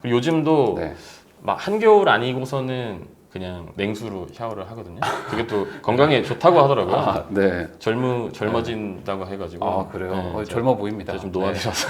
그리고 요즘도 네. 막 한겨울 아니고서는 그냥 냉수로 샤워를 하거든요. 그게 또 건강에 좋다고 하더라고요. 아, 네. 젊어진다고 해가지고. 아, 그래요? 네, 젊어 보입니다. 제가 좀 네. 노안이라서.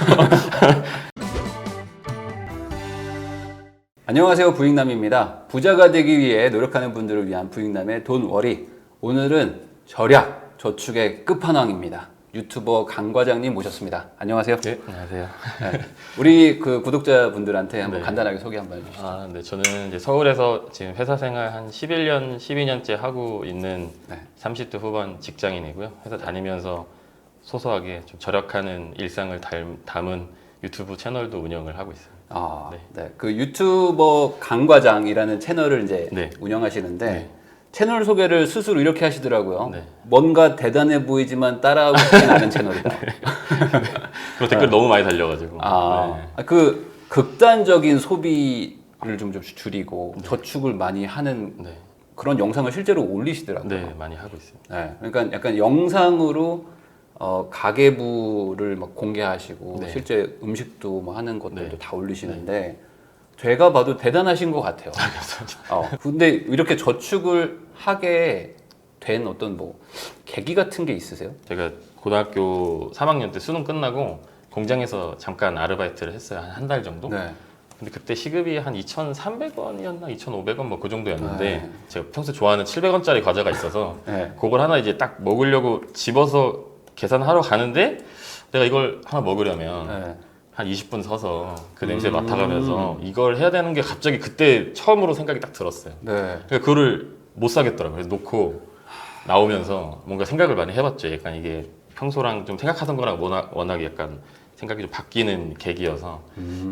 안녕하세요, 부익남입니다. 부자가 되기 위해 노력하는 분들을 위한 부익남의 돈워리. 오늘은 절약, 저축의 끝판왕입니다. 유튜버 강 과장님 모셨습니다. 안녕하세요. 네, 안녕하세요. 네. 우리 그 구독자분들한테 한번 네. 간단하게 소개 한번 해주시죠. 아, 네, 저는 이제 서울에서 지금 회사 생활 한 11년, 12년째 하고 있는 네. 30대 후반 직장인이고요. 회사 다니면서 소소하게 좀 절약하는 일상을 담은 유튜브 채널도 운영을 하고 있어요. 아, 네. 네. 그 유튜버 강 과장이라는 채널을 이제 네. 운영하시는데 네. 채널 소개를 스스로 이렇게 하시더라고요. 네. 뭔가 대단해 보이지만 따라하고 싶진 않은 채널이다. 그리고 댓글 너무 많이 달려가지고. 아, 네. 그 극단적인 소비를 좀 줄이고 저축을 많이 하는 네. 그런 영상을 실제로 올리시더라고요. 네, 많이 하고 있습니다. 네, 그러니까 약간 영상으로 가계부를 막 공개하시고 네. 실제 음식도 뭐 하는 것들도 네. 다 올리시는데 제가 봐도 대단하신 것 같아요. 근데 이렇게 저축을 하게 된 어떤 뭐 계기 같은 게 있으세요? 제가 고등학교 3학년 때 수능 끝나고 공장에서 잠깐 아르바이트를 했어요. 한 달 정도? 네. 근데 그때 시급이 한 2,300원이었나 2,500원 뭐 그 정도였는데 네. 제가 평소 좋아하는 700원짜리 과자가 있어서 네. 그걸 하나 이제 딱 먹으려고 집어서 계산하러 가는데 내가 이걸 하나 먹으려면 네. 한 20분 서서 그 냄새 맡아가면서 이걸 해야 되는 게 갑자기 그때 처음으로 생각이 딱 들었어요. 네. 그러니까 그거를 못 사겠더라고요. 그래서 놓고 나오면서 뭔가 생각을 많이 해봤죠. 약간 이게 평소랑 좀 생각하던 거랑 워낙 약간 생각이 좀 바뀌는 계기여서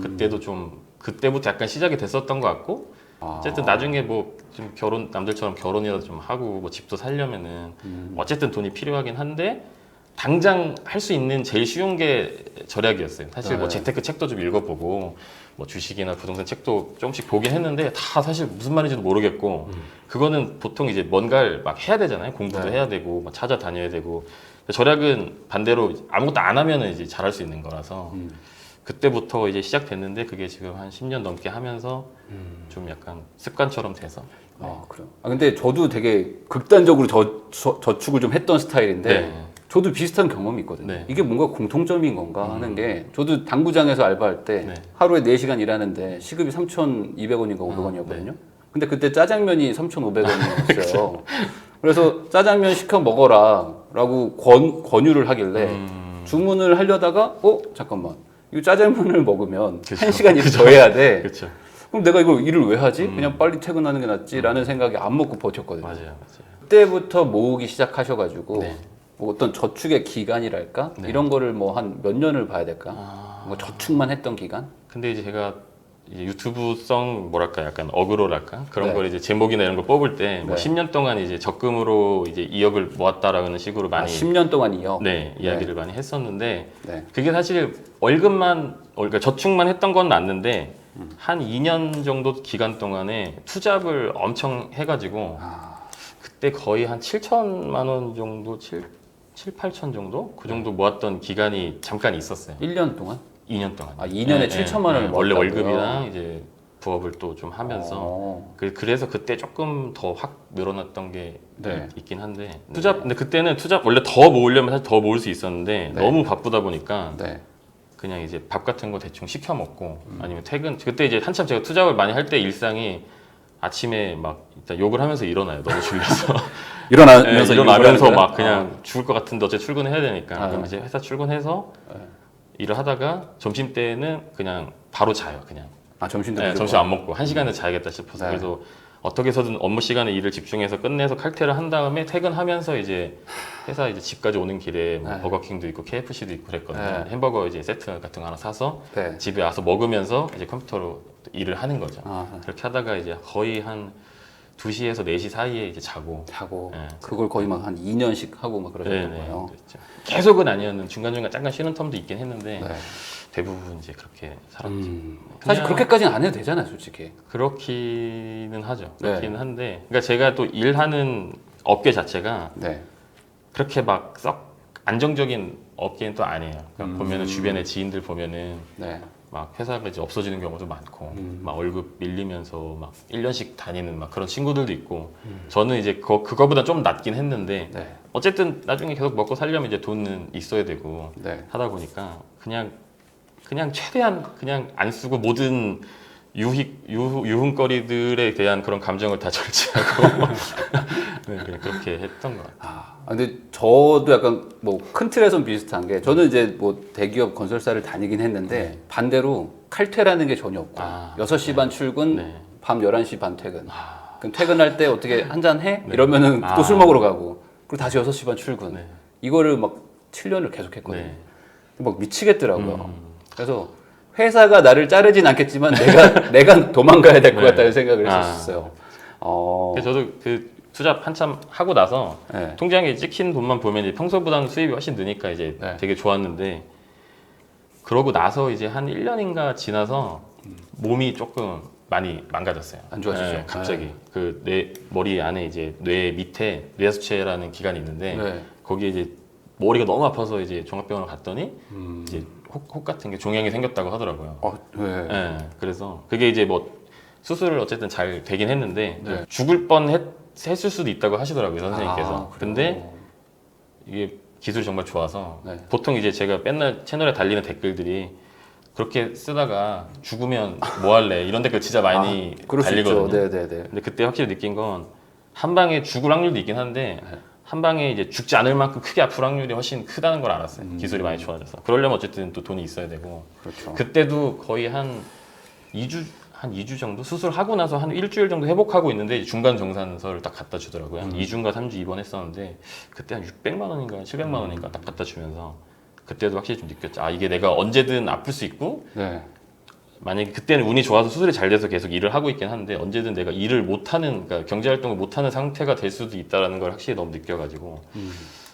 그때도 좀 그때부터 약간 시작이 됐었던 것 같고 어쨌든 나중에 뭐 좀 남들처럼 결혼이라도 좀 하고 뭐 집도 살려면은 어쨌든 돈이 필요하긴 한데 당장 할 수 있는 제일 쉬운 게 절약이었어요. 사실 뭐 네. 재테크 책도 좀 읽어보고 뭐 주식이나 부동산 책도 조금씩 보긴 했는데 다 사실 무슨 말인지도 모르겠고 그거는 보통 이제 뭔가를 막 해야 되잖아요. 공부도 네. 해야 되고 막 찾아다녀야 되고 절약은 반대로 아무것도 안 하면은 이제 잘할 수 있는 거라서 그때부터 이제 시작됐는데 그게 지금 한 10년 넘게 하면서 좀 약간 습관처럼 돼서 아, 그래요. 아, 근데 저도 되게 극단적으로 저축을 좀 했던 스타일인데 네. 저도 비슷한 경험이 있거든요. 네. 이게 뭔가 공통점인 건가 하는 게 저도 당구장에서 알바할 때 네. 하루에 4시간 일하는데 시급이 3,200원인가 500원이었거든요. 근데 그때 짜장면이 3,500원이었어요. 그래서 짜장면 시켜 먹어라 라고 권유를 하길래 주문을 하려다가 잠깐만 이 짜장면을 먹으면 그쵸. 1시간 일을 더 해야 돼. 그렇죠. 그럼 내가 이거 일을 왜 하지? 그냥 빨리 퇴근하는 게 낫지라는 생각에 안 먹고 버텼거든요. 맞아요. 그때부터 모으기 시작하셔가지고 네. 뭐 어떤 저축의 기간이랄까 네. 이런 거를 뭐 한 몇 년을 봐야 될까? 뭐 저축만 했던 기간? 근데 이제 제가 이제 유튜브성 뭐랄까 약간 어그로랄까 그런 네. 걸 이제 제목이나 이런 거 뽑을 때 뭐 네. 10년 동안 이제 적금으로 이제 2억을 모았다라는 식으로 많이 10년 동안이요? 네 이야기를 많이 했었는데 네. 그게 사실 그러니까 저축만 했던 건 맞는데 한 2년 정도 기간 동안에 투잡을 엄청 해가지고 그때 거의 한 7천만 원 정도 7, 8천 정도 그 정도 모았던 기간이 잠깐 있었어요. 1년 동안? 2년 동안. 2년에 7천만 원을 원래 모았다고요? 월급이랑 이제 부업을 또 좀 하면서 그래서 그때 조금 더 확 늘어났던 게 네. 있긴 한데 근데 그때는 투잡 원래 더 모으려면 사실 더 모을 수 있었는데 네. 너무 바쁘다 보니까 네. 그냥 이제 밥 같은 거 대충 시켜 먹고 아니면 그때 이제 한참 제가 투잡을 많이 할 때 일상이 아침에 막 일단 욕을 하면서 일어나요. 너무 졸려서. 일어나면서 일어나면서 막 그냥 죽을 것 같은데 어째 출근을 해야 되니까. 그럼 네. 이제 회사 출근해서 일을 하다가 점심 때는 그냥 바로 자요. 그냥. 점심도 네, 무조건. 점심 안 먹고 1시간은 자야겠다 싶어서. 네. 그래서 어떻게 해서든 업무 시간에 일을 집중해서 끝내서 칼퇴를 한 다음에 퇴근하면서 이제 회사 이제 집까지 오는 길에 뭐 네. 버거킹도 있고 KFC도 있고 그랬거든요. 네. 햄버거 이제 세트 같은 거 하나 사서 네. 집에 와서 먹으면서 이제 컴퓨터로 일을 하는 거죠. 그렇게 하다가 이제 거의 한 2시에서 4시 사이에 이제 자고. 네. 그걸 거의 막 한 2년씩 하고 막 그러셨던 네, 거예요. 그랬죠. 계속은 아니었는데 중간중간 잠깐 쉬는 텀도 있긴 했는데 네. 대부분 이제 그렇게 살았죠. 사실 그렇게까지는 안 해도 되잖아요, 솔직히. 그렇기는 하죠. 네. 그렇기는 한데, 그러니까 제가 또 일하는 업계 자체가 네. 그렇게 막 썩 안정적인 업계는 또 아니에요. 그러니까 보면은 주변에 지인들 보면은 네. 막 회사가 이제 없어지는 경우도 많고 막 월급 밀리면서 막 1년씩 다니는 막 그런 친구들도 있고 저는 이제 그거보다 좀 낫긴 했는데 네. 어쨌든 나중에 계속 먹고 살려면 이제 돈은 있어야 되고 네. 하다 보니까 그냥 최대한 그냥 안 쓰고 모든 유흥거리들에 대한 그런 감정을 다 절제하고 네, 그냥 그렇게 했던 것 같아요. 근데 저도 약간 뭐 큰 틀에선 비슷한 게 저는 이제 뭐 대기업 건설사를 다니긴 했는데 반대로 칼퇴라는 게 전혀 없고 6시 반 출근, 네. 밤 11시 반 퇴근. 그럼 퇴근할 때 어떻게 한잔 해? 네. 이러면은 또 술 먹으러 가고 그리고 다시 6시 반 출근. 네. 이거를 막 7년을 계속 했거든요. 네. 막 미치겠더라고요. 그래서 회사가 나를 자르진 않겠지만 내가 도망가야 될 것 네. 같다는 생각을 했었어요. 그래서 저도 그 투잡 한참 하고 나서 네. 통장에 찍힌 돈만 보면 이제 평소보다는 수입이 훨씬 느니까 이제 네. 되게 좋았는데 그러고 나서 이제 한 1년인가 지나서 몸이 조금 많이 망가졌어요. 안 좋아지죠. 네, 갑자기 그 뇌 머리 안에 이제 뇌 밑에 뇌하수체라는 기관이 있는데 네. 거기에 이제 머리가 너무 아파서 이제 종합병원을 갔더니 이제 혹 같은 게 종양이 생겼다고 하더라고요. 네. 네, 그래서 그게 이제 뭐 수술을 어쨌든 잘 되긴 했는데 네. 죽을 뻔 했을 수도 있다고 하시더라고요 선생님께서. 그래요? 근데 이게 기술이 정말 좋아서 네. 보통 이제 제가 맨날 채널에 달리는 댓글들이 그렇게 쓰다가 죽으면 뭐 할래 이런 댓글 진짜 많이 그럴 수 있죠. 달리거든요. 네네네. 근데 그때 확실히 느낀 건 한 방에 죽을 확률도 있긴 한데 네. 한 방에 이제 죽지 않을 만큼 크게 아플 확률이 훨씬 크다는 걸 알았어요. 기술이 많이 좋아져서. 그러려면 어쨌든 또 돈이 있어야 되고. 그렇죠. 그때도 거의 한 2주 정도 수술하고 나서 한 일주일 정도 회복하고 있는데 중간 정산서를 딱 갖다 주더라고요. 한 2주인가 3주 입원했었는데 그때 한 600만 원인가 700만 원인가 딱 갖다 주면서 그때도 확실히 좀 느꼈죠. 아 이게 내가 언제든 아플 수 있고 네. 만약에 그때는 운이 좋아서 수술이 잘 돼서 계속 일을 하고 있긴 한데 언제든 내가 일을 못하는 그러니까 경제활동을 못하는 상태가 될 수도 있다는 걸 확실히 너무 느껴가지고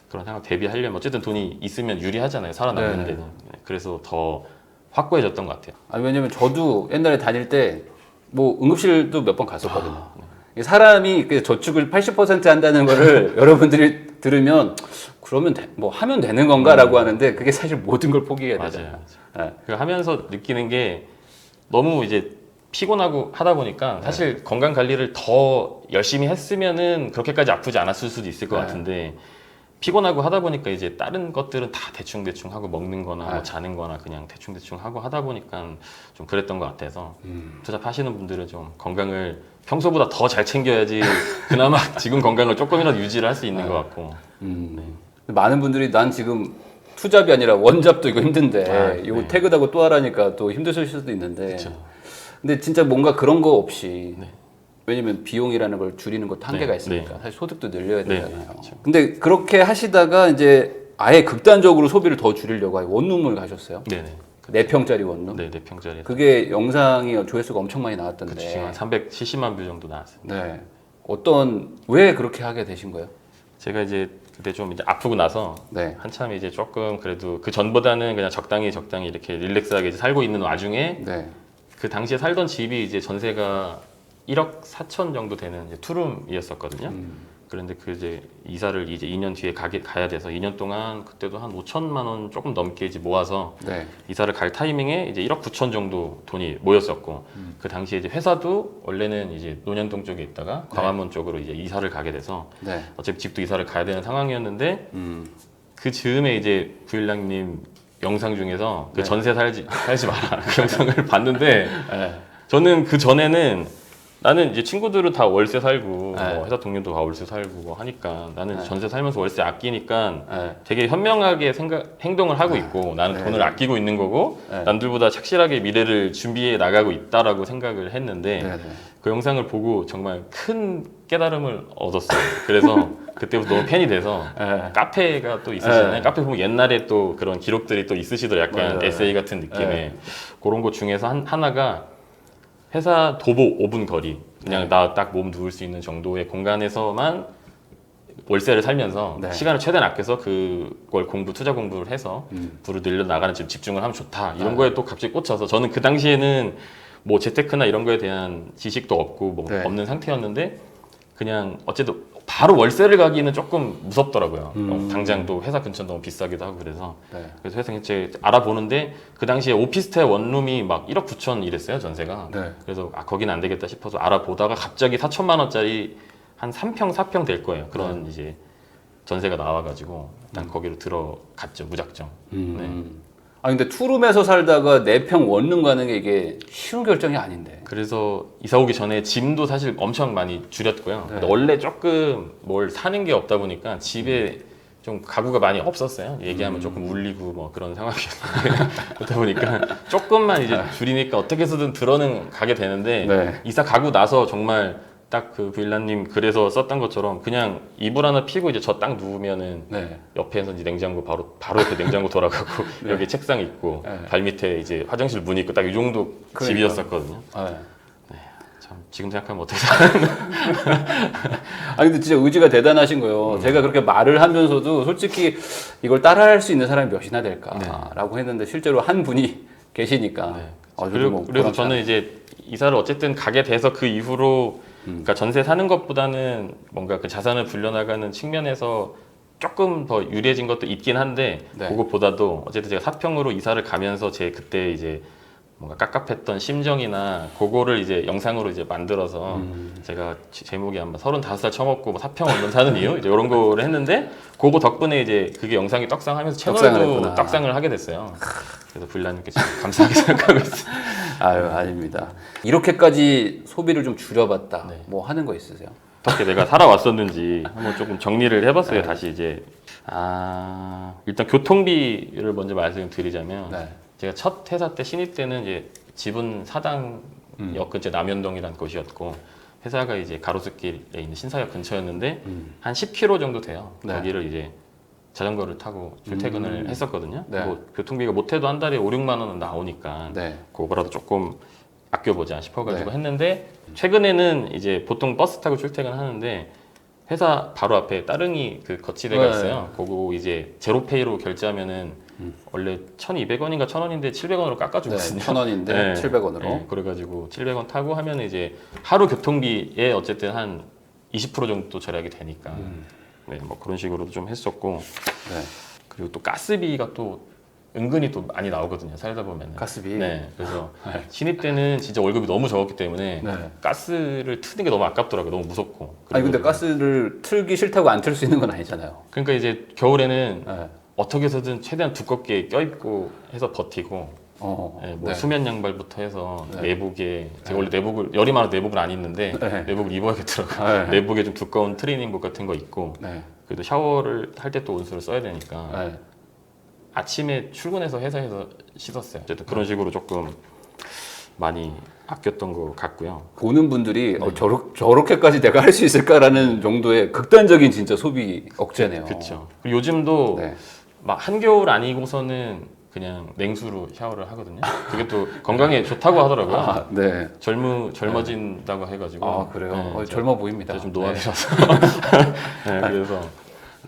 그런 생각 대비하려면 어쨌든 돈이 있으면 유리하잖아요. 살아남는 네. 데는. 네, 그래서 더 확고해졌던 것 같아요. 왜냐면 저도 옛날에 다닐 때 뭐 응급실도 몇 번 갔었거든요. 네. 이게 사람이 그 저축을 80% 한다는 거를 여러분들이 들으면 그러면 뭐 하면 되는 건가라고 하는데 그게 사실 모든 걸 포기해야 되잖아요. 맞아요. 네. 그 하면서 느끼는 게 너무 이제 피곤하고 하다 보니까 사실 건강 관리를 더 열심히 했으면은 그렇게까지 아프지 않았을 수도 있을 것 네. 같은데 피곤하고 하다 보니까 이제 다른 것들은 다 대충 하고 먹는 거나 뭐 자는 거나 그냥 대충 하고 하다 보니까 좀 그랬던 것 같아서 투잡하시는 분들은 좀 건강을 평소보다 더 잘 챙겨야지 그나마 지금 건강을 조금이라도 유지를 할 수 있는 것 같고 많은 분들이 난 지금 투잡이 아니라 원잡도 이거 힘든데 이거 네. 태그하고 또 하라니까 또 힘드실 수도 있는데 그쵸. 근데 진짜 뭔가 그런 거 없이 네. 왜냐면 비용이라는 걸 줄이는 것도 한계가 네, 있으니까 사실 소득도 늘려야 네, 되잖아요. 그렇죠. 근데 그렇게 하시다가 이제 아예 극단적으로 소비를 더 줄이려고 원룸을 가셨어요. 네네. 4평짜리 원룸. 네, 4평짜리. 그게 영상이 조회수가 엄청 많이 나왔던데. 그쵸, 지금 한 370만 뷰 정도 나왔어요. 네. 왜 그렇게 하게 되신 거예요? 제가 이제 그때 좀 이제 아프고 나서 네. 한참 이제 조금 그래도 그 전보다는 그냥 적당히 이렇게 릴렉스하게 이제 살고 있는 와중에 네. 그 당시에 살던 집이 이제 전세가 1억 4천 정도 되는 이제 투룸이었었거든요. 그런데 그 이제 이사를 이제 2년 뒤에 가야 돼서 2년 동안 그때도 한 5천만 원 조금 넘게 이제 모아서 네. 이사를 갈 타이밍에 이제 1억 9천 정도 돈이 모였었고 그 당시에 이제 회사도 원래는 이제 논현동 쪽에 있다가 광화문 쪽으로 이제 이사를 가게 돼서 네. 어차피 집도 이사를 가야 되는 상황이었는데 그 즈음에 이제 부일랑님 영상 중에서 그 네. 전세 살지 마라 그 영상을 봤는데 네. 저는 그 전에는 나는 이제 친구들은 다 월세 살고 네. 뭐 회사 동료도 다 월세 살고 뭐 하니까 나는 전세 살면서 월세 아끼니까 네. 되게 현명하게 행동을 하고 있고 나는 네. 돈을 아끼고 있는 거고 네. 남들보다 착실하게 미래를 준비해 나가고 있다라고 생각을 했는데 네. 네. 그 영상을 보고 정말 큰 깨달음을 얻었어요. 그래서 그때부터 너무 팬이 돼서 네. 카페가 또 있으시잖아요. 네. 카페 보면 옛날에 또 그런 기록들이 또 있으시더라고요. 약간 맞아요. 에세이 같은 느낌의 네. 그런 것 중에서 하나가 회사 도보 5분 거리 그냥 네. 나 딱 몸 누울 수 있는 정도의 공간에서만 월세를 살면서 네. 시간을 최대한 아껴서 그걸 투자 공부를 해서 부를 늘려 나가는 집중을 하면 좋다 이런 거에 또 갑자기 꽂혀서 저는 그 당시에는 뭐 재테크나 이런 거에 대한 지식도 없고 뭐 네. 없는 상태였는데 그냥 어쨌든 바로 월세를 가기는 조금 무섭더라고요. 음. 당장 또 회사 근처 너무 비싸기도 하고 그래서 네. 그래서 회사 이제 알아보는데 그 당시에 오피스텔 원룸이 막 1억 9천 이랬어요 전세가. 네. 그래서 거기는 안 되겠다 싶어서 알아보다가 갑자기 4천만 원짜리 한 3평 4평 될 거예요. 그런 이제 전세가 나와가지고 일단 거기로 들어갔죠 무작정. 아 근데 투룸에서 살다가 4평 원룸 가는 게 이게 쉬운 결정이 아닌데. 그래서 이사 오기 전에 짐도 사실 엄청 많이 줄였고요. 네. 근데 원래 조금 뭘 사는 게 없다 보니까 집에 좀 가구가 많이 없었어요. 얘기하면 조금 울리고 뭐 그런 상황이었는데 그러다 보니까 조금만 이제 줄이니까 어떻게 해서든 들어는 가게 되는데 네. 이사 가고 나서 정말 딱 그 빌라님 글에서 썼던 것처럼 그냥 이불 하나 피고 이제 저 딱 누우면은 네. 옆에서 이제 냉장고 바로 옆에 냉장고 돌아가고 여기 책상 있고 네. 발 밑에 이제 화장실 문 있고 딱 이 정도 그러니까. 집이었었거든요. 네. 참 지금 생각하면 어떻게 살았나. 아니 근데 진짜 의지가 대단하신 거예요. 제가 그렇게 말을 하면서도 솔직히 이걸 따라할 수 있는 사람이 몇이나 될까라고 했는데 실제로 한 분이 계시니까. 네. 저도 그리고 뭐 그래서 보람차- 저는 이제 이사를 어쨌든 가게 돼서 그 이후로 그러니까 전세 사는 것보다는 뭔가 그 자산을 불려나가는 측면에서 조금 더 유리해진 것도 있긴 한데 네. 그것보다도 어쨌든 제가 사평으로 이사를 가면서 제 그때 이제 뭔가 깝깝했던 심정이나 그거를 이제 영상으로 이제 만들어서 제가 제목이 아마 35살 처먹고 뭐 사평 원룸 사는 이유 이제 이런 거를 했는데 그거 덕분에 이제 그게 영상이 떡상하면서 떡상을 채널도 했구나. 떡상을 하게 됐어요. 그래서 빌라님께 지금 감사하게 생각하고 있어요. 아유 아닙니다. 이렇게까지 소비를 좀 줄여봤다. 네. 뭐 하는 거 있으세요? 어떻게 내가 살아왔었는지 한번 조금 정리를 해봤어요. 네. 다시 이제 일단 교통비를 먼저 말씀드리자면 네. 제가 첫 회사 때 신입 때는 이제 집은 사당역 근처 남현동이라는 곳이었고 회사가 이제 가로수길에 있는 신사역 근처였는데 한 10km 정도 돼요. 네. 거기를 이제 자전거를 타고 출퇴근을 했었거든요. 네. 뭐 교통비가 못해도 한 달에 5, 6만 원은 나오니까 네. 그거라도 조금 아껴보자 싶어가지고 네. 했는데 최근에는 이제 보통 버스 타고 출퇴근하는데 회사 바로 앞에 따릉이 그 거치대가 네. 있어요. 그거 이제 제로페이로 결제하면은 원래 1,200원인가 1,000원인데 700원으로 깎아주거든요. 1,000원인데 네. 700원으로. 네, 그래가지고 700원 타고 하면 이제 하루 교통비에 어쨌든 한 20% 정도 절약이 되니까 네, 뭐 그런 식으로도 좀 했었고 네. 그리고 또 가스비가 또 은근히 또 많이 나오거든요. 살다 보면은. 가스비. 네, 그래서 네. 신입 때는 진짜 월급이 너무 적었기 때문에 네. 가스를 트는 게 너무 아깝더라고요. 너무 무섭고. 아니 근데 그리고 가스를 틀기 싫다고 안 틀 수 있는 건 아니잖아요. 그러니까 이제 겨울에는 네. 어떻게 해서든 최대한 두껍게 껴입고 해서 버티고 네, 뭐 네. 수면 양발부터 해서 네. 내복에 제가 원래 내복을 열이 많아서 내복을 안 입는데 네. 내복을 입어야겠더라고요. 네. 내복에 좀 두꺼운 트레이닝복 같은 거 입고 네. 그래도 샤워를 할 때 또 온수를 써야 되니까 네. 아침에 출근해서 회사에서 씻었어요. 어쨌든 그런 식으로 조금 많이 아꼈던 것 같고요. 보는 분들이 저렇게까지 내가 할 수 있을까라는 정도의 극단적인 진짜 소비 억제네요. 그렇죠. 요즘도 네. 막 한겨울 아니고서는 그냥 냉수로 샤워를 하거든요. 그게 또 건강에 좋다고 하더라고요. 아, 네. 젊어진다고 해가지고. 아, 그래요? 네, 젊어 보입니다. 제가 좀 네. 노안이라서. 네, 그래서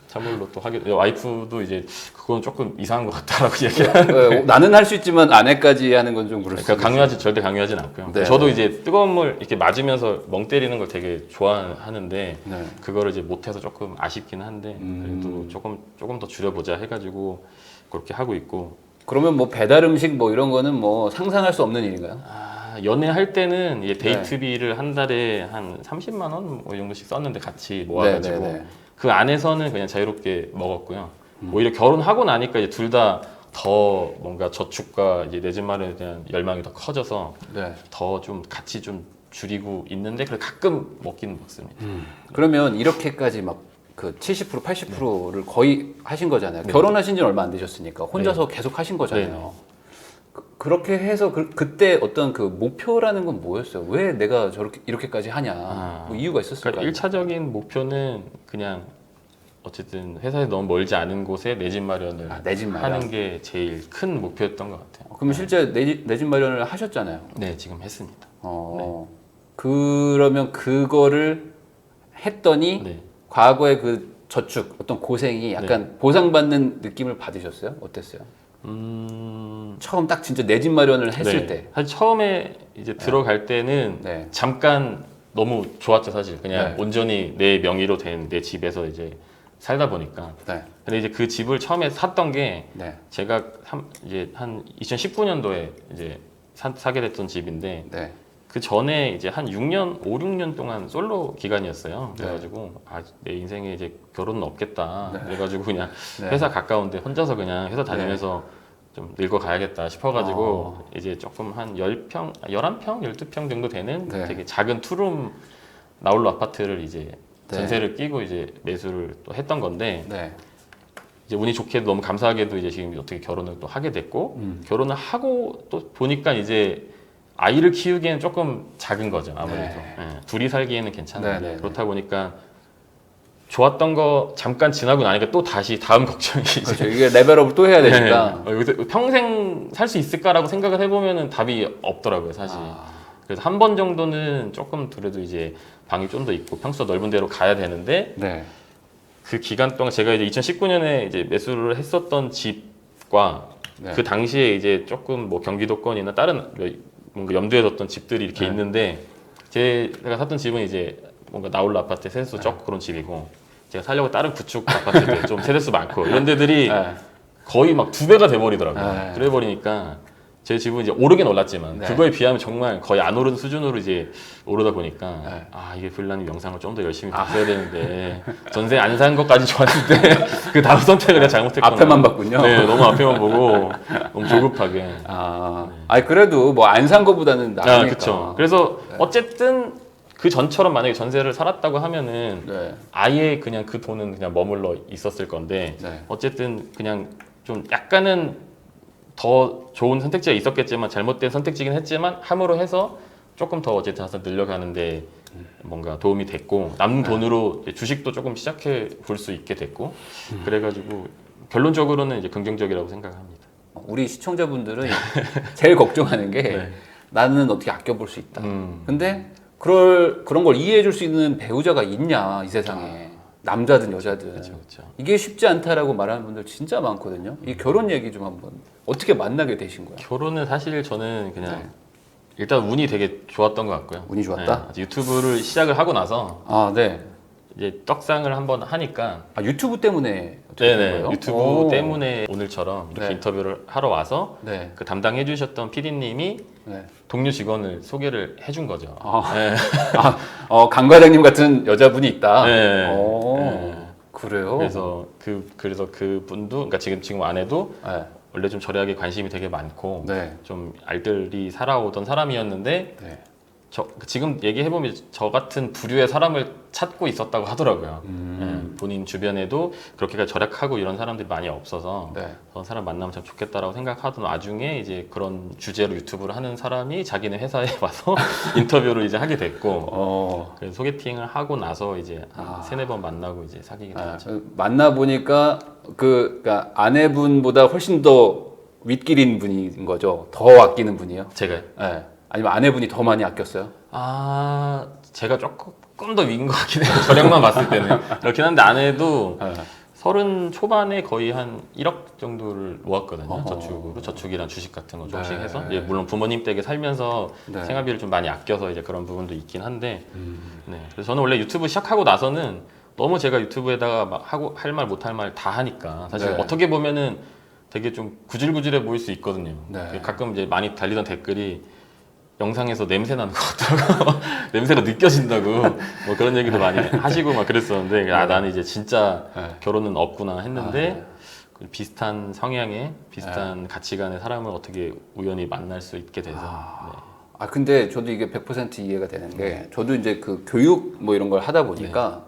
찬물로 또 하게. 와이프도 이제 그건 조금 이상한 것 같다라고 얘기하는데. 네, 나는 할 수 있지만 아내까지 하는 건 좀 그럴 수 그러니까 있어요. 절대 강요하진 않고요. 네. 저도 이제 뜨거운 물 이렇게 맞으면서 멍 때리는 걸 되게 좋아하는데 네. 그거를 이제 못해서 조금 아쉽긴 한데 그래도 조금 더 줄여보자 해가지고 그렇게 하고 있고. 그러면 뭐 배달 음식 뭐 이런 거는 뭐 상상할 수 없는 일인가요? 연애할 때는 이제 데이트비를 한 달에 한 30만 원 뭐 이 정도씩 썼는데 같이 모아가지고 네, 네, 네. 그 안에서는 그냥 자유롭게 먹었고요. 오히려 결혼하고 나니까 이제 둘 다 더 뭔가 저축과 이제 내 집 마련에 대한 열망이 더 커져서 네. 더 좀 같이 좀 줄이고 있는데 그래 가끔 먹기는 먹습니다. 그러면 이렇게까지 막 그 70% 80%를 거의 하신 거잖아요. 네. 결혼하신 지는 얼마 안 되셨으니까 혼자서 계속 하신 거잖아요. 그렇게 해서 그때 어떤 그 목표라는 건 뭐였어요? 왜 내가 저렇게 이렇게까지 하냐? 뭐 이유가 있었을까요? 그러니까 1차적인 목표는 그냥 어쨌든 회사에 너무 멀지 않은 곳에 내 집 마련을 내 집 마련. 하는 게 제일 큰 목표였던 것 같아요. 그러면 실제 내 집 마련을 하셨잖아요. 네, 지금 했습니다. 그러면 그거를 했더니 네. 과거의 그 저축 어떤 고생이 약간 보상받는 느낌을 받으셨어요? 어땠어요? 처음 딱 진짜 내 집 마련을 했을 네. 때. 사실 처음에 이제 들어갈 때는 네. 잠깐 너무 좋았죠 사실. 그냥 네. 온전히 내 명의로 된 내 집에서 이제 살다 보니까. 네. 근데 이제 그 집을 처음에 샀던 게 네. 제가 이제 한 2019년도에 이제 사게 됐던 집인데 네. 그 전에 이제 한 6년, 5, 6년 동안 솔로 기간이었어요. 네. 그래가지고 내 인생에 이제 결혼은 없겠다. 네. 그래가지고 그냥 네. 회사 가까운데 혼자서 그냥 회사 다니면서 좀 늙어 가야겠다 싶어가지고 이제 조금 한 10평, 11평, 12평 정도 되는 네. 되게 작은 투룸 나홀로 아파트를 이제 네. 전세를 끼고 이제 매수를 또 했던 건데 네. 이제 운이 좋게도 너무 감사하게도 이제 지금 어떻게 결혼을 또 하게 됐고 결혼을 하고 또 보니까 이제 아이를 키우기에는 조금 작은 거죠 아무래도. 네. 예, 둘이 살기에는 괜찮은데 네, 네, 그렇다 보니까 좋았던 거 잠깐 지나고 나니까 또 다시 다음 걱정이 이제 그렇죠. 이게 레벨업을 또 해야 되니까. 여기서 평생 살 수 있을까라고 생각을 해보면은 답이 없더라고요 사실. 아, 그래서 한 번 정도는 조금 그래도 이제 방이 좀 더 있고 평수가 넓은 데로 가야 되는데 네. 그 기간 동안 제가 이제 2019년에 이제 매수를 했었던 집과 네. 그 당시에 이제 조금 뭐 경기도권이나 다른 뭔가 염두에 뒀던 집들이 이렇게 네. 있는데 제가 샀던 집은 이제 뭔가 나홀로 아파트 세대수 적고 그런 집이고 제가 살려고 다른 구축 아파트들 좀 세대수 많고 이런 데들이 네. 거의 막 2배가 돼버리더라고요. 네. 그래 버리니까 제 집은 이제 오르긴 올랐지만 네. 그거에 비하면 정말 거의 안 오른 수준으로 이제 오르다 보니까 네. 이게 불나님 영상을 좀 더 열심히 봤어야 되는데 전세 안 산 것까지 좋았는데 그 다음 선택을 내가 잘못했구나. 앞에만 봤군요. 네, 너무 앞에만 보고 너무 조급하게. 아니 그래도 뭐 안 산 거보다는 나으니까. 그렇죠. 그래서 네. 어쨌든 그 전처럼 만약에 전세를 살았다고 하면은 네. 아예 그냥 그 돈은 그냥 머물러 있었을 건데 네. 어쨌든 그냥 좀 약간은 더 좋은 선택지가 있었겠지만 잘못된 선택지긴 했지만 함으로 해서 조금 더 어쨌든 자산 늘려가는데 뭔가 도움이 됐고 남는 돈으로 이제 주식도 조금 시작해 볼 수 있게 됐고 그래가지고 결론적으로는 이제 긍정적이라고 생각합니다. 우리 시청자분들은 제일 걱정하는 게 네. 나는 어떻게 아껴볼 수 있다. 음. 근데 그런 걸 이해해 줄 수 있는 배우자가 있냐 이 세상에. 남자든 여자든. 그렇죠. 이게 쉽지 않다라고 말하는 분들 진짜 많거든요. 이 결혼 얘기 좀 한번 어떻게 만나게 되신 거예요? 결혼은 사실 저는 그냥 네. 일단 운이 되게 좋았던 것 같고요. 운이 좋았다? 네, 유튜브를 시작을 하고 나서 아, 네. 이제 떡상을 한번 하니까 아, 유튜브 때문에 어떻게 된 네네 거예요? 유튜브 오. 때문에 오늘처럼 이렇게 네. 인터뷰를 하러 와서 네. 그 담당해 주셨던 PD님이 네. 동료 직원을 소개를 해준 거죠. 아. 네. 강 과장님 같은 여자분이 있다. 네. 오. 네. 그래요? 그래서 그 분도 그러니까 지금 아내도 네. 원래 좀 절약에 관심이 되게 많고 네. 좀 알뜰히 살아오던 사람이었는데 네. 지금 얘기해보면 저 같은 부류의 사람을 찾고 있었다고 하더라고요. 예, 본인 주변에도 그렇게까지 절약하고 이런 사람들이 많이 없어서 네. 그런 사람 만나면 참 좋겠다라고 생각하던 와중에 이제 그런 주제로 유튜브를 하는 사람이 자기네 회사에 와서 인터뷰를 이제 하게 됐고 그래서 소개팅을 하고 나서 이제 한 세네 번 만나고 이제 사귀게 됐죠. 만나 보니까 그러니까 아내분보다 훨씬 더 윗길인 분인 거죠. 더 아끼는 분이요. 제가요? 네. 아니면 아내분이 더 많이 아꼈어요? 제가 조금 더 위인 것 같긴 해요. 절약만 봤을 때는. 그렇긴 한데 아내도 네. 30 초반에 거의 한 1억 정도를 모았거든요. 어허. 저축이랑 주식 같은 거 조금씩 네. 해서. 이제 물론 부모님 댁에 살면서 네. 생활비를 좀 많이 아껴서 이제 그런 부분도 있긴 한데. 네. 그래서 저는 원래 유튜브 시작하고 나서는 너무 제가 유튜브에다가 막 할 말 못 할 말 다 하니까 사실 네. 어떻게 보면은 되게 좀 구질구질해 보일 수 있거든요. 네. 가끔 이제 많이 달리던 댓글이 영상에서 냄새 나는 것 같더라고. 냄새가 느껴진다고 뭐 그런 얘기도 많이 하시고 막 그랬었는데 나는 이제 진짜 네. 결혼은 없구나 했는데 네. 비슷한 성향의 비슷한 가치관의 사람을 어떻게 우연히 만날 수 있게 돼서 네. 근데 저도 이게 100% 이해가 되는 게 저도 이제 그 교육 뭐 이런 걸 하다 보니까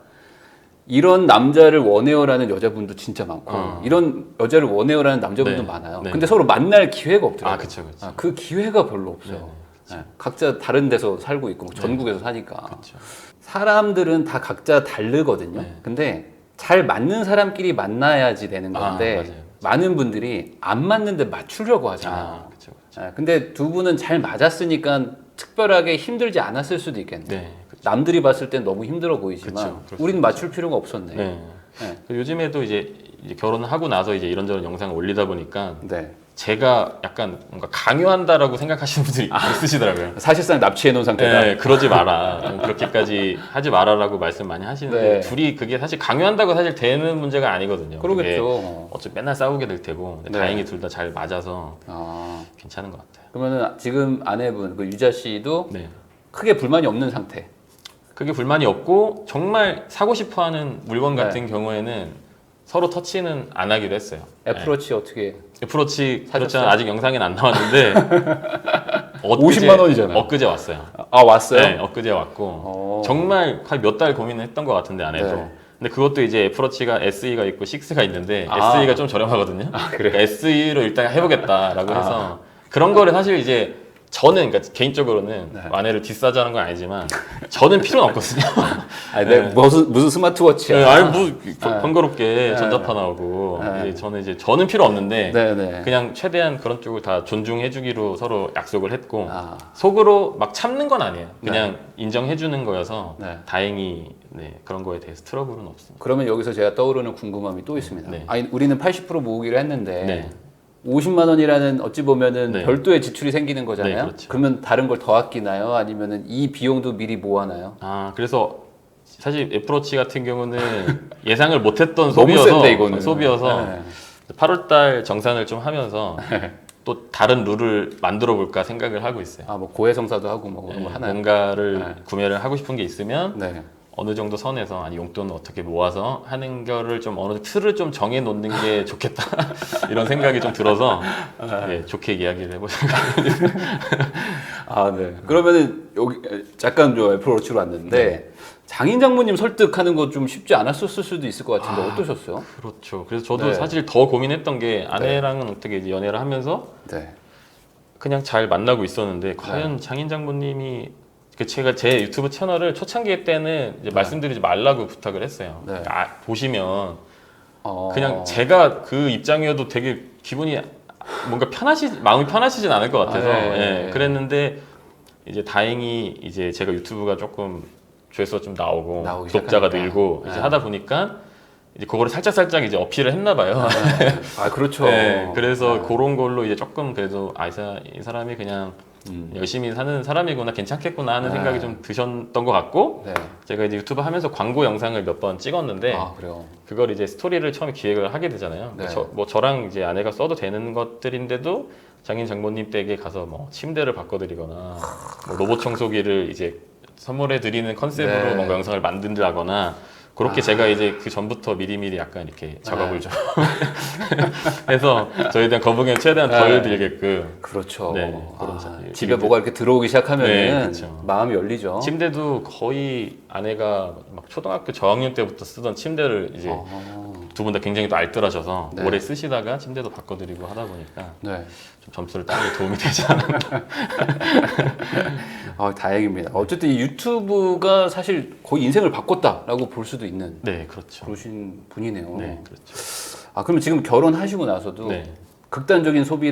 이런 남자를 원해요라는 여자분도 진짜 많고 이런 여자를 원해요라는 남자분도 네. 많아요. 네. 근데 서로 만날 기회가 없더라고요. 그쵸. 그 기회가 별로 없어요. 네. 각자 다른 데서 살고 있고 전국에서 사니까 그쵸. 사람들은 다 각자 다르거든요. 네. 근데 잘 맞는 사람끼리 만나야지 되는 건데 맞아요. 많은 분들이 안 맞는데 맞추려고 하잖아요. 그쵸. 근데 두 분은 잘 맞았으니까 특별하게 힘들지 않았을 수도 있겠네요. 네. 남들이 봤을 땐 너무 힘들어 보이지만 그쵸, 그럴 수 우리는 맞출 필요가 없었네. 네. 네. 요즘에도 이제 결혼을 하고 나서 이제 이런저런 영상을 올리다 보니까 네. 제가 약간 뭔가 강요한다라고 생각하시는 분들이 있으시더라고요. 사실상 납치해 놓은 상태다. 네, 그러지 마라. 그렇게까지 하지 마라라고 말씀 많이 하시는데 네. 둘이 그게 사실 강요한다고 사실 되는 문제가 아니거든요. 그게 그러겠죠. 어차피 맨날 싸우게 될 테고 근데 네. 다행히 둘 다 잘 맞아서 아, 괜찮은 것 같아요. 그러면은 지금 아내분 그 유자 씨도 네. 크게 불만이 없는 상태. 그게 불만이 없고 정말 사고 싶어하는 물건 네. 같은 경우에는 서로 터치는 안 하기로 했어요. 애플워치 어떻게? 애플워치 사셨어요? 그렇잖아 아직 영상엔 안 나왔는데 50만 원이잖아요. 엊그제 왔어요. 아 왔어요? 네, 엊그제 왔고 어. 정말 한 몇 달 고민을 했던 것 같은데 아내도. 네. 근데 그것도 이제 애플워치가 SE가 있고 6가 있는데 아. SE가 좀 저렴하거든요. 그래요? 그러니까 SE로 일단 해보겠다라고 아. 해서 그런 거를 사실 이제 저는 그러니까 개인적으로는 네. 아내를 디스하자는 건 아니지만 저는 필요는 없거든요. 아니, 내 무슨 스마트워치야? 네, 아니 뭐 번거롭게 네. 전자파 나오고 네. 저는 필요 없는데 네네. 그냥 최대한 그런 쪽을 다 존중해주기로 서로 약속을 했고 아, 속으로 막 참는 건 아니에요. 그냥 인정해주는 거여서 네. 다행히 그런 거에 대해서 트러블은 없습니다. 그러면 여기서 제가 떠오르는 궁금함이 또 있습니다. 네. 아니 우리는 80% 모으기로 했는데 네. 50만 원이라는 어찌 보면은 네. 별도의 지출이 생기는 거잖아요. 네, 그렇죠. 그러면 다른 걸 더 아끼나요? 아니면은 이 비용도 미리 모아나요? 아 그래서 사실 애플워치 같은 경우는 예상을 못했던 너무 센데, 이거는. 소비여서 네. 8월달 정산을 좀 하면서 또 다른 룰을 만들어 볼까 생각을 하고 있어요. 아, 뭐 고해성사도 하고 뭐 그런 거 하나요? 뭔가를 네. 구매를 하고 싶은 게 있으면 네. 어느 정도 선에서 아니 용돈을 어떻게 모아서 하는 거를 좀 어느 틀을 좀 정해 놓는 게 좋겠다 이런 생각이 좀 들어서 좋게 이야기를 해보자고. 아, 네. 그러면은 여기 잠깐 저 애플워치로 왔는데 장인 장모님 설득하는 거 좀 쉽지 않았을 수도 있을 것 같은데 어떠셨어요? 그렇죠. 그래서 저도 네. 사실 더 고민했던 게 아내랑은 어떻게 이제 연애를 하면서 네. 그냥 잘 만나고 있었는데 과연 장인 장모님이 제가 제 유튜브 채널을 초창기 때는 이제 말씀드리지 말라고 부탁을 했어요. 네. 보시면 어... 그냥 제가 그 입장이어도 되게 기분이 뭔가 마음이 편하시진 않을 것 같아서 그랬는데 이제 다행히 이제 제가 유튜브가 조금 조회수가 좀 나오고 구독자가 시작하니까. 늘고 이제 하다 보니까 이제 그거를 살짝 이제 어필을 했나 봐요. 아, 그렇죠. 그래서 그런 걸로 이제 조금 그래도 이 사람이 그냥 열심히 사는 사람이구나 괜찮겠구나 하는 생각이 좀 드셨던 것 같고 네. 제가 이제 유튜브 하면서 광고 영상을 몇 번 찍었는데 아, 그래요. 그걸 이제 스토리를 처음에 기획을 하게 되잖아요. 네. 저랑 이제 아내가 써도 되는 것들인데도 장인 장모님 댁에 가서 뭐 침대를 바꿔드리거나 뭐 로봇 청소기를 이제 선물해 드리는 컨셉으로 네. 뭔가 영상을 만든다거나 그렇게 제가 이제 그 전부터 미리미리 약간 이렇게 작업을 좀 해서 저에 대한 거부감이 최대한 덜 들게끔 그렇죠. 네, 집에 뭐가 이렇게 들어오기 시작하면은 네, 그렇죠. 마음이 열리죠. 침대도 거의 아내가 막 초등학교 저학년 때부터 쓰던 침대를 이제 두 분 다 굉장히 또 알뜰하셔서 네. 오래 쓰시다가 침대도 바꿔드리고 하다 보니까 네. 좀 점수를 따는 데 도움이 되지 않았나. 다행입니다. 어쨌든 이 유튜브가 사실 거의 인생을 바꿨다라고 볼 수도 있는 네, 그렇죠. 그러신 분이네요. 네, 그렇죠. 그럼 지금 결혼하시고 나서도 네. 극단적인 소비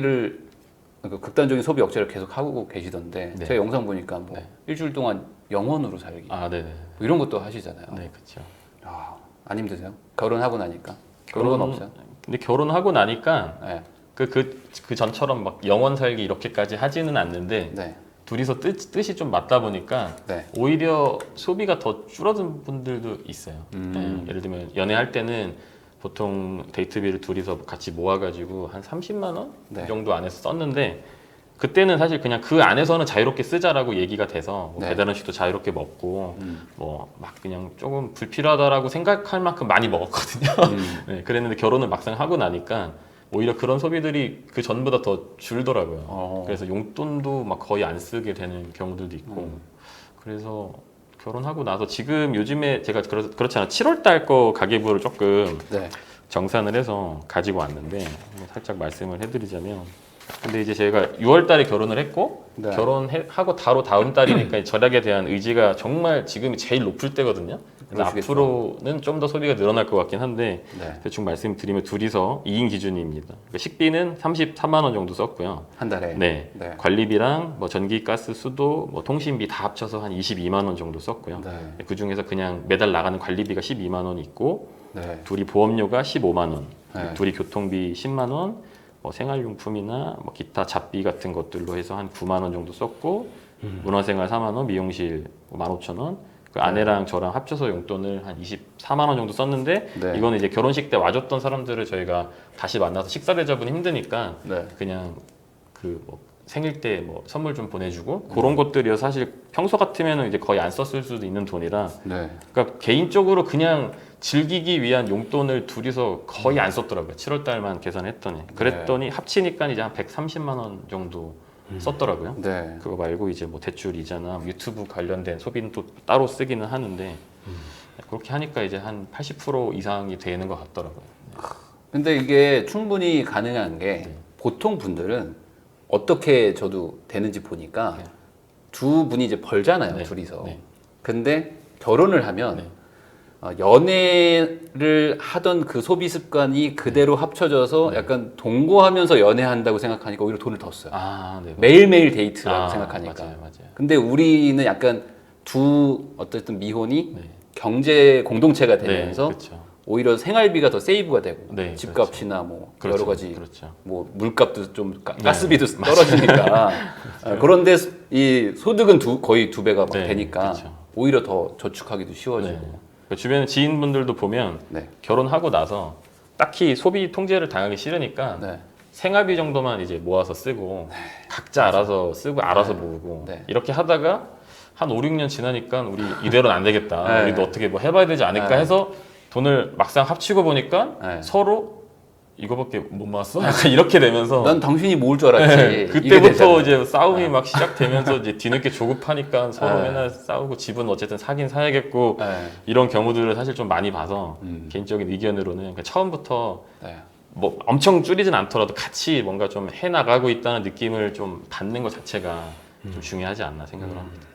억제를 계속 하고 계시던데 네. 제가 영상 보니까 뭐 일주일 동안 영원으로 살기 아, 네, 뭐 이런 것도 하시잖아요. 네, 그렇죠. 안 힘드세요? 결혼하고 나니까 그런 건 없어요? 근데 결혼하고 나니까 네. 그 전처럼 막 영원 살기 이렇게까지 하지는 않는데 네. 둘이서 뜻이 좀 맞다 보니까 네. 오히려 소비가 더 줄어든 분들도 있어요. 네, 예를 들면 연애할 때는 보통 데이트비를 둘이서 같이 모아가지고 한 30만 원 네. 정도 안에서 썼는데 그때는 사실 그냥 그 안에서는 자유롭게 쓰자라고 얘기가 돼서 뭐 네. 배달 음식도 자유롭게 먹고 뭐 막 그냥 조금 불필요하다라고 생각할 만큼 많이 먹었거든요. 네, 그랬는데 결혼을 막상 하고 나니까 오히려 그런 소비들이 그 전보다 더 줄더라고요. 그래서 용돈도 막 거의 안 쓰게 되는 경우들도 있고 그래서 결혼하고 나서 지금 요즘에 제가 그렇잖아요. 7월 달 거 가계부를 조금 네. 정산을 해서 가지고 왔는데 한번 살짝 말씀을 해드리자면 근데 이제 제가 6월 달에 결혼을 했고 네. 결혼하고 바로 다음 달이니까 절약에 대한 의지가 정말 지금이 제일 높을 때거든요. 그래서 그러시겠죠. 앞으로는 좀 더 소비가 늘어날 것 같긴 한데 네. 대충 말씀드리면 둘이서 2인 기준입니다. 그러니까 식비는 34만 원 정도 썼고요. 한 달에. 네. 네. 관리비랑 뭐 전기, 가스, 수도, 뭐 통신비 다 합쳐서 한 22만 원 정도 썼고요. 네. 그 중에서 그냥 매달 나가는 관리비가 12만 원이 있고 네. 둘이 보험료가 15만 원, 네. 둘이 교통비 10만 원, 뭐 생활용품이나 뭐 기타 잡비 같은 것들로 해서 한 9만 원 정도 썼고 문화생활 4만 원, 미용실 15,000원. 그 아내랑 저랑 합쳐서 용돈을 한 24만 원 정도 썼는데 네. 이거는 이제 결혼식 때 와줬던 사람들을 저희가 다시 만나서 식사 대접은 힘드니까 네. 그냥 그 뭐 생일 때 뭐 선물 좀 보내주고 그런 것들이요. 사실 평소 같으면은 이제 거의 안 썼을 수도 있는 돈이라 네. 그러니까 개인적으로 그냥 즐기기 위한 용돈을 둘이서 거의 안 썼더라고요. 7월 달만 계산했더니 그랬더니 합치니까 이제 한 130만 원 정도 썼더라고요. 네. 그거 말고 이제 뭐 대출 이자나 유튜브 관련된 소비는 또 따로 쓰기는 하는데 그렇게 하니까 이제 한 80% 이상이 되는 것 같더라고요. 근데 이게 충분히 가능한 게 네. 보통 분들은 어떻게 저도 되는지 보니까 네. 두 분이 이제 벌잖아요, 네. 둘이서. 네. 근데 결혼을 하면 네. 연애를 하던 그 소비 습관이 그대로 합쳐져서 약간 동거하면서 연애한다고 생각하니까 오히려 돈을 더 써요. 아, 네. 매일매일 데이트라고 생각하니까. 맞아요. 근데 우리는 약간 두 어쨌든 미혼이 네. 경제 공동체가 되면서 네, 그렇죠. 오히려 생활비가 더 세이브가 되고 네, 집값이나 뭐 그렇죠. 여러 가지 그렇죠. 뭐 물값도 좀 가스비도 떨어지니까 그런데 이 소득은 거의 두 배가 막 네, 되니까 그렇죠. 오히려 더 저축하기도 쉬워지고 네. 그 주변에 지인분들도 보면 네. 결혼하고 나서 딱히 소비 통제를 당하기 싫으니까 네. 생활비 정도만 이제 모아서 쓰고 각자 알아서 쓰고 알아서 모으고 네. 이렇게 하다가 한 5, 6년 지나니까 우리 이대로는 안 되겠다. 네. 우리도 어떻게 뭐 해봐야 되지 않을까 네. 해서 돈을 막상 합치고 보니까 네. 서로 이거밖에 못 모았어? 약간 이렇게 되면서 난 당신이 모을 줄 알았지. 네, 이게 그때부터 되잖아요. 이제 싸움이 막 시작되면서 이제 뒤늦게 조급하니까 서로 네. 맨날 싸우고 집은 어쨌든 사긴 사야겠고 네. 이런 경우들을 사실 좀 많이 봐서 개인적인 개인적인 의견으로는 그러니까 처음부터 네. 뭐 엄청 줄이진 않더라도 같이 뭔가 좀 해나가고 있다는 느낌을 좀 받는 것 자체가 좀 중요하지 않나 생각을 합니다.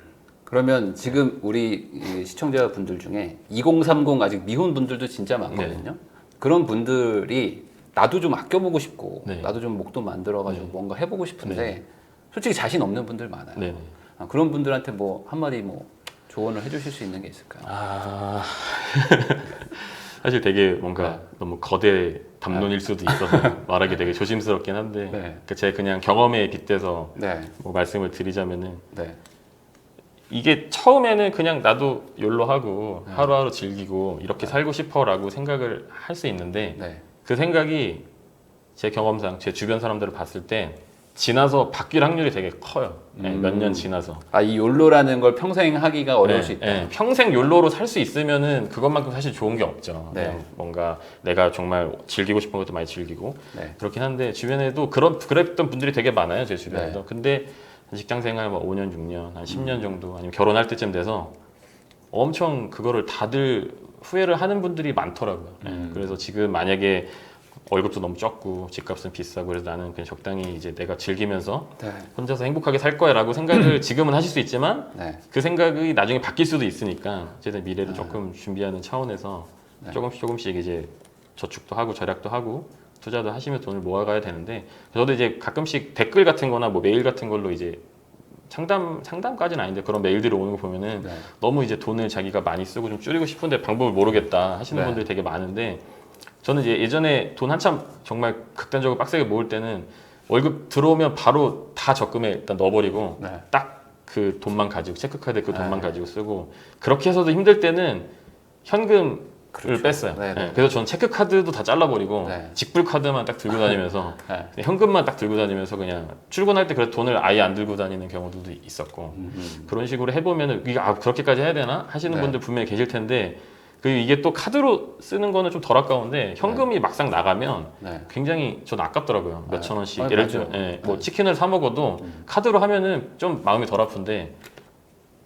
그러면 지금 우리 이 시청자분들 중에 2030 아직 미혼 분들도 진짜 많거든요. 그런 분들이 나도 좀 아껴보고 싶고 네. 나도 좀 목돈 만들어가지고 뭔가 해보고 싶은데 솔직히 자신 없는 분들 많아요. 네네. 그런 분들한테 뭐 한마디 뭐 조언을 해주실 수 있는 게 있을까요? 아 사실 되게 뭔가 너무 거대 담론일 수도 있어서 말하기 되게 조심스럽긴 한데 네. 그러니까 제가 그냥 경험에 빗대서 네, 뭐 말씀을 드리자면은 네, 이게 처음에는 그냥 나도 욜로 하고 하루하루 즐기고 이렇게 살고 싶어라고 생각을 할 수 있는데 네. 그 생각이 제 경험상 제 주변 사람들을 봤을 때 지나서 바뀔 확률이 되게 커요. 몇 년 지나서. 이 욜로라는 걸 평생 하기가 어려울 네, 수 있다. 네. 평생 욜로로 살 수 있으면은 그것만큼 사실 좋은 게 없죠. 네. 그냥 뭔가 내가 정말 즐기고 싶은 것도 많이 즐기고 네. 그렇긴 한데 주변에도 그랬던 분들이 되게 많아요. 제 주변에도. 네. 근데 직장 생활 뭐 5년, 6년, 한 10년 정도 아니면 결혼할 때쯤 돼서 엄청 그거를 다들 후회를 하는 분들이 많더라고요. 그래서 지금 만약에 월급도 너무 적고 집값은 비싸고 그래서 나는 그냥 적당히 이제 내가 즐기면서 네. 혼자서 행복하게 살 거야라고 생각을 지금은 하실 수 있지만 네. 그 생각이 나중에 바뀔 수도 있으니까 어쨌든 미래를 조금 준비하는 차원에서 조금씩 이제 저축도 하고 절약도 하고 투자도 하시면 돈을 모아가야 되는데 저도 이제 가끔씩 댓글 같은 거나 뭐 메일 같은 걸로 이제 상담까지는 아닌데 그런 메일들이 오는 거 보면은 네. 너무 이제 돈을 자기가 많이 쓰고 좀 줄이고 싶은데 방법을 모르겠다 하시는 네. 분들이 되게 많은데 저는 이제 예전에 돈 한참 정말 극단적으로 빡세게 모을 때는 월급 들어오면 바로 다 적금에 일단 넣어버리고 네. 딱 그 돈만 가지고 체크카드 그 돈만 네. 가지고 쓰고 그렇게 해서도 힘들 때는 현금을 그렇죠. 뺐어요. 네, 네. 그래서 저는 체크카드도 다 잘라버리고 네. 직불카드만 딱 들고 다니면서 네. 현금만 딱 들고 다니면서 그냥 출근할 때 그래도 돈을 아예 안 들고 다니는 경우도 있었고 그런 식으로 해보면은 이게 그렇게까지 해야 되나 하시는 네. 분들 분명히 계실 텐데 이게 또 카드로 쓰는 거는 좀 덜 아까운데 현금이 막상 나가면 네. 굉장히 저는 아깝더라고요. 몇 천 원씩. 아니, 예를 맞아요. 들면 뭐 치킨을 사 먹어도 카드로 하면은 좀 마음이 덜 아픈데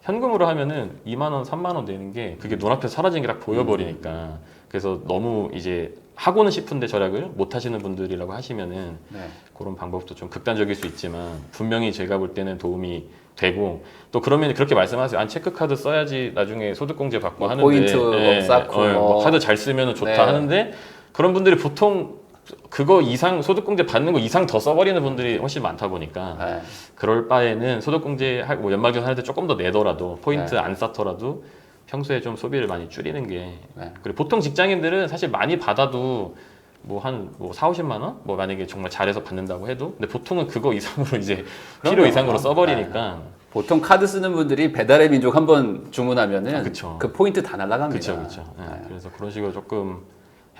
현금으로 하면은 2만 원, 3만 원 내는 게 그게 눈앞에서 사라지는 게 딱 보여버리니까 그래서 너무 이제 하고는 싶은데 절약을 못 하시는 분들이라고 하시면은 네. 그런 방법도 좀 극단적일 수 있지만 분명히 제가 볼 때는 도움이 되고 또 그러면 그렇게 말씀하세요. 아니 체크카드 써야지 나중에 소득공제 받고 뭐 하는데 포인트 뭐 쌓고 뭐 카드 잘 쓰면 좋다 네. 하는데 그런 분들이 보통 그거 이상 소득공제 받는 거 이상 더 써버리는 분들이 훨씬 많다 보니까 네. 그럴 바에는 소득공제 뭐 연말정산 할 때 조금 더 내더라도 포인트 네. 안 쌓더라도 평소에 좀 소비를 많이 줄이는 게 네. 그리고 보통 직장인들은 사실 많이 받아도 뭐 4, 50만 원? 뭐 만약에 정말 잘해서 받는다고 해도 근데 보통은 그거 이상으로 이제 그럼요. 필요 이상으로 써버리니까 보통 카드 쓰는 분들이 배달의 민족 한번 주문하면은 그쵸. 그 포인트 다 날아갑니다. 그렇죠. 그래서 그런 식으로 조금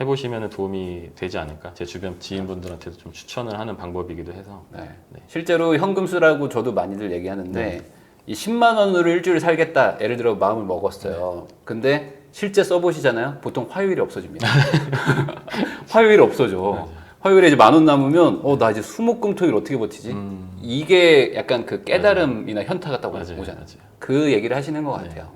해보시면 도움이 되지 않을까. 제 주변 지인분들한테도 좀 추천을 하는 방법이기도 해서. 네. 네. 실제로 현금 쓰라고 저도 많이들 얘기하는데 이 10만 원으로 일주일 살겠다. 예를 들어 마음을 먹었어요. 근데 실제 써보시잖아요. 보통 화요일이 없어집니다. 화요일이 없어져. 화요일에 이제 10,000원 남으면 나 이제 수목금토일 어떻게 버티지? 이게 약간 그 깨달음이나 현타가 딱 오잖아요. 그 얘기를 하시는 것 같아요.